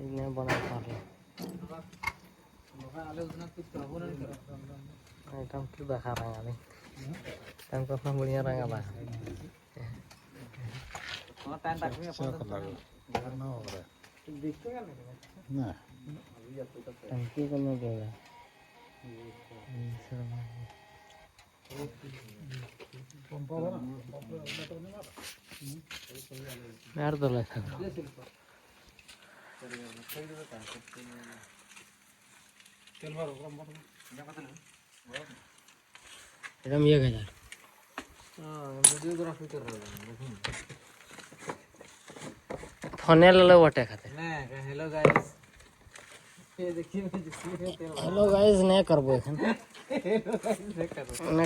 इन्हें बना पाले आइटम तो दिखा रहा है टाइम को अपना बढ़िया रंगा बा ना टंकी को नहीं देगा यार तो लगा एकदम 1000 वीडियोग्राफी कर रहा हूं फोन ले लो वटे खाते हेलो गाइस ये देखिए हेलो गाइस नहीं करबो एखन हेलो गाइस नहीं करबो